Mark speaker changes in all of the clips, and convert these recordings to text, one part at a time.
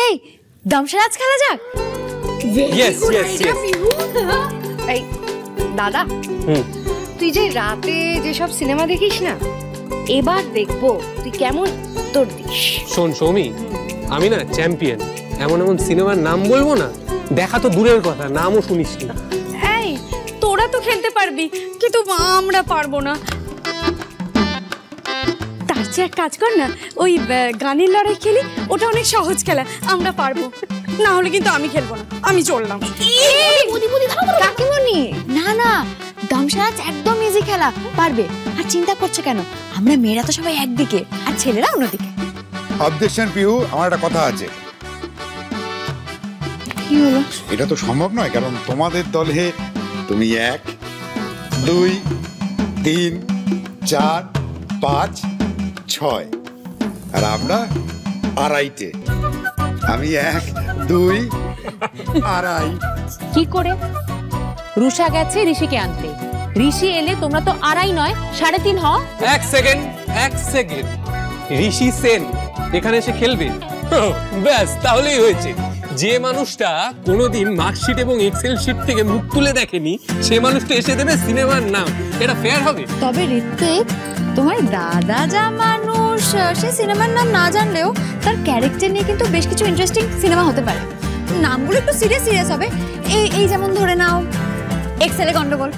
Speaker 1: এই দামসারাজ খেলা যাক।
Speaker 2: Yes yes yes.
Speaker 1: এই দাদা, তুই যে রাতে যেসব সিনেমা দেখিস না, এবার দেখবো তুই কেমন তোর দিস।
Speaker 2: শোন সৌমি, আমি না চ্যাম্পিয়ন। এমন এমন সিনেমার নাম বলবো না, দেখা তো দূরের কথা, নামও শুনিস না।
Speaker 1: এই তোরা তো খেলতে পারবি, কিন্তু আমরা পারবো না। তার চেয়ে এক কাজ কর না, ওই গানের লড়াই খেলি, ওটা অনেক সহজ খেলা, আমরা পারবো। না হলে কিন্তু আমি খেলবো না, আমি চললাম।
Speaker 3: কাকিমণি, না না, দামসারাজ একদম ইজি খেলা, পারবে। আর চিন্তা করছে কেন? আমরা মেয়েরা তো সবাই একদিকে আর ছেলেরা অন্যদিকে।
Speaker 4: অবজেকশন পিহু, আমার একটা কথা আছে।
Speaker 3: কি হলো?
Speaker 4: এটা তো সম্ভব নয়, কারণ তোমাদের দলে তুমি 1 2 3 4 5 6 আর আমরা আড়াইটে। আমি 1 2 আড়াই।
Speaker 5: কি করে? রুষা গেছে ঋষিকে আনতে, ঋষি এলে তোমরা তো আড়াই নয় 3.5 হও।
Speaker 2: এক সেকেন্ড। ঋষি সেন এখানে এসে খেলবে? ব্যাস, তাহলেই হয়েছে। যে মানুষটা কোনোদিন মার্কশিট এবং এক্সেল শিট থেকে মুখ তুলে দেখেনি, সে মানুষটা এসে দেবে সিনেমার নাম। এটা ফেয়ার হবে?
Speaker 3: তবে ঋত্বিক, তোমার দাদা যা মানুষ, সে সিনেমার নাম না জানলেও তার ক্যারেক্টার নিয়ে কিন্তু বেশ কিছু ইন্টারেস্টিং সিনেমা হতে পারে। নামগুলো একটু সিরিয়াস হবে। এই যেমন ধরে নাও, এক্সেলে গন্ডগোল,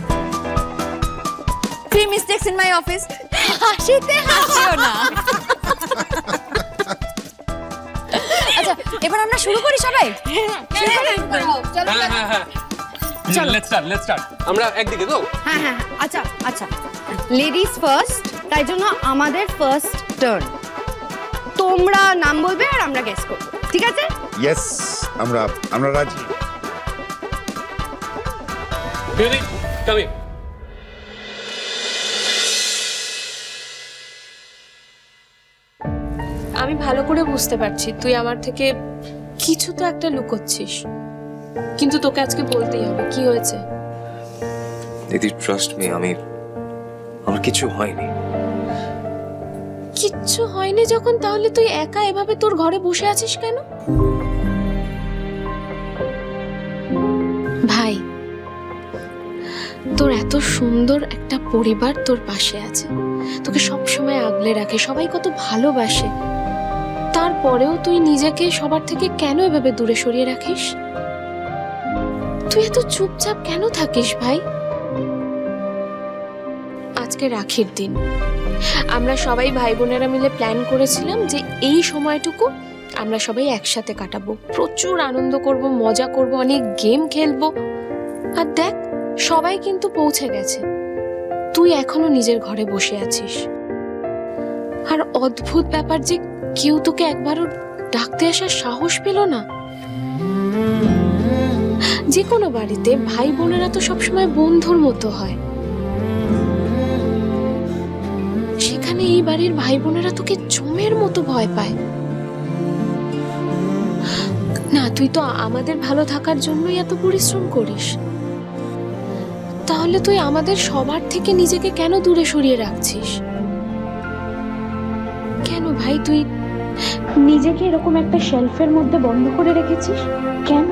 Speaker 3: 3 মিস্টেকস ইন মাই অফিস। হাসিতে হাসিও না। আচ্ছা, এবার আমরা শুরু করি সবাই।
Speaker 2: Let's start. আমরা একদিকে তো?
Speaker 1: হ্যাঁ হ্যাঁ, আচ্ছা আচ্ছা, লেডিস ফার্স্ট, তাই জন্য আমাদের ফার্স্ট টার্ন। তোমরা নাম বলবে আর আমরা গেস করবো, ঠিক আছে?
Speaker 4: ইয়েস, আমরা রাজি।
Speaker 2: Ready, come in.
Speaker 6: আমি ভালো করে বুঝতে পারছি তুই আমার থেকে কিছু তো একটা লুকোচ্ছিস, কিন্তু তোকে আজকে বলতেই হবে কি হয়েছে।
Speaker 7: দিদি ট্রাস্ট মি, আমার কিছু হয়নি।
Speaker 6: কিচ্ছু হয়নি যখন, তাহলে তুই একা এভাবে তোর ঘরে বসে আছিস কেন? ভাই, তোর এত সুন্দর একটা পরিবার তোর পাশে আছে, তোকে সবসময় আগলে রাখে, সবাই কত ভালোবাসে। তারপরেও তুই নিজেকে সবার থেকে কেন এভাবে দূরে সরিয়ে রাখিস? তুই এত চুপচাপ কেন থাকিস ভাই? আজকে রাখির দিন, আমরা সবাই ভাই বোনেরা মিলে প্ল্যান করেছিলাম যে এই সময়টুকু আমরা সবাই একসাথে কাটাবো, প্রচুর আনন্দ করব, মজা করব, অনেক গেম খেলবো। আর দেখ, সবাই কিন্তু পৌঁছে গেছে, তুই এখনো নিজের ঘরে বসে আছিস। আর অদ্ভুত ব্যাপার যে কেউ তোকে একবারও ডাকতে আসার সাহস পেল না। যে কোনো বাড়িতে ভাই বোনেরা তো সবসময় বন্ধুর মতো হয়, সেখানে এই বাড়ির ভাই বোনেরা তোকে জমের মতো ভয় পায়। না, তুই তো আমাদের ভালো থাকার জন্যই এত পরিশ্রম করিস, তাহলে তুই আমাদের সবার থেকে নিজেকে কেন দূরে সরিয়ে রাখছিস? কেন ভাই তুই নিজেকে এরকম একটা শেলফের মধ্যে বন্ধ করে রেখেছিস কেন?